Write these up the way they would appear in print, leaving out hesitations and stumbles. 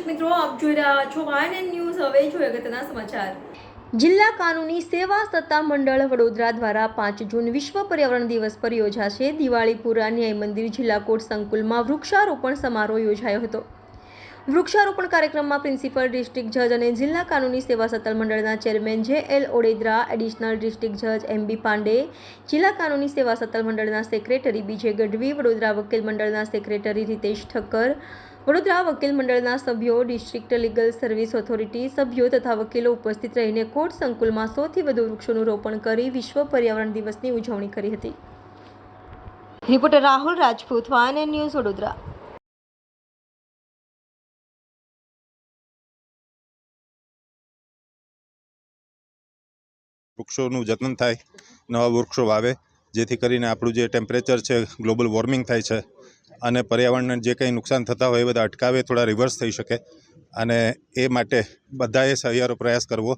મિત્રો, આપ જોઈ રહ્યા છો YNN ન્યૂઝ. હવે જોઈએ અગત્યના સમાચાર. જિલ્લા કાનૂની સેવા સત્તા મંડળ વડોદરા દ્વારા 5 જૂન વિશ્વ પર્યાવરણ દિવસ પર યોજાશે દિવાળીપુરા ન્યાય મંદિર જિલ્લા કોર્ટ સંકુલમાં વૃક્ષારોપણ સમારોહ યોજાયો હતો. વૃક્ષારોપણ કાર્યક્રમમાં પ્રિન્સિપલ ડિસ્ટ્રિક્ટ જજ અને જિલ્લા કાનૂની સેવા સત્તા મંડળના chairman JL Odedara, additional district જજ MB પાંડે, જિલ્લા કાનૂની સેવા સત્તા મંડળના સેક્રેટરી BJ ગઢવી, વડોદરા વકીલ મંડળના સેક્રેટરી રીતેશ ઠક્કર, વડોદરા વકીલ મંડળના સભ્યો, ડિસ્ટ્રિક્ટ લીગલ સર્વિસ ઓથોરિટી સભ્યો તથા વકીલો ઉપસ્થિત રહીને કોર્ટ સંકુલમાં 100થી વધુ વૃક્ષોનું રોપણ કરી વિશ્વ પર્યાવરણ દિવસની ઉજવણી કરી હતી. Reporter Rahul Rajput, YNN news, Vadodara. વૃક્ષોનું જતન થાય, નવા વૃક્ષો વાવે, જેથી કરીને આપણું જે ટેમ્પરેચર છે, ગ્લોબલ વોર્મિંગ થાય છે અને પર્યાવરણને જે કંઈ નુકસાન થતા હોય એ બધા અટકાવે, થોડા રિવર્સ થઈ શકે. અને એ માટે બધાએ સહિયારો પ્રયાસ કરવો.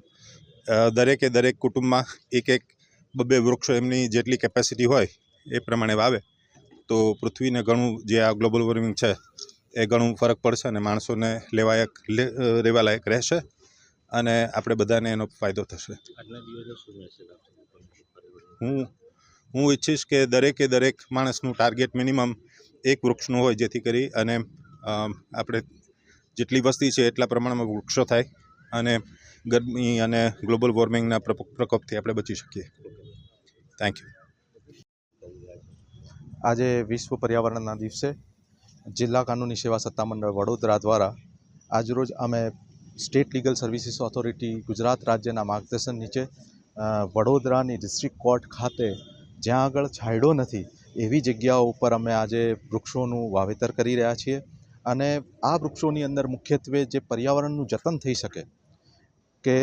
દરેક કુટુંબમાં એક બે વૃક્ષો એમની જેટલી કેપેસિટી હોય એ પ્રમાણે વાવે તો પૃથ્વીને ઘણું જે આ ગ્લોબલ વોર્મિંગ છે એ ઘણું ફરક પડશે અને માણસોને રહેવા લાયક રહેશે અને આપણે બધાને એનો ફાયદો થશે. હું ઈચ્છીશ કે દરેક માણસનું ટાર્ગેટ મિનિમમ એક વૃક્ષનું હોય, જેથી કરી અને આપણે જેટલી વસ્તી છે એટલા પ્રમાણમાં વૃક્ષો થાય અને ગરમી અને ગ્લોબલ વોર્મિંગના પ્રકોપથી આપણે બચી શકીએ. Thank you. આજે વિશ્વ પર્યાવરણના દિવસે જિલ્લા કાનૂની સેવા સત્તામંડળ વડોદરા દ્વારા આજરોજ અમે state legal services authority Gujarat રાજ્યના માર્ગદર્શન નીચે વડોદરાની ડિસ્ટ્રિક્ટ કોર્ટ ખાતે જ્યાં આગળ છાંયડો નથી એવી જગ્યાઓ ઉપર અમે આજે વૃક્ષોનું વાવેતર કરી રહ્યા છીએ. અને આ વૃક્ષોની અંદર મુખ્યત્વે જે પર્યાવરણનું જતન થઈ શકે કે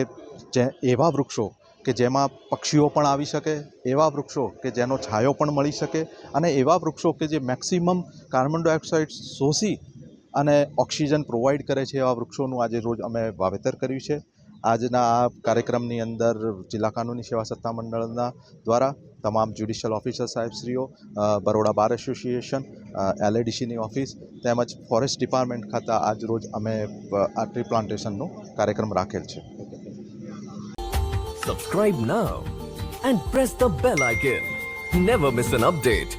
એવા વૃક્ષો કે જેમાં પક્ષીઓ પણ આવી શકે, એવા વૃક્ષો કે જેનો છાંયો પણ મળી શકે અને એવા વૃક્ષો કે જે મેક્સિમમ કાર્બન ડાયોક્સાઇડ શોષી અને ઓક્સિજન પ્રોવાઈડ કરે છે, એવા વૃક્ષોનું આજે રોજ અમે વાવેતર કર્યું છે. આજના આ કાર્યક્રમની અંદર જિલ્લા કાનૂની સેવા સત્તા મંડળના દ્વારા તમામ જ્યુડિશિયલ ઓફિસર સાહેબશ્રીઓ, બરોડા બાર એસોસિએશન, LADCની ઓફિસ તેમજ ફોરેસ્ટ ડિપાર્ટમેન્ટ ખાતા આજ રોજ અમે આ ટ્રી પ્લાન્ટેશનનો કાર્યક્રમ રાખેલ છે. Subscribe now and press the bell icon. Never miss an update.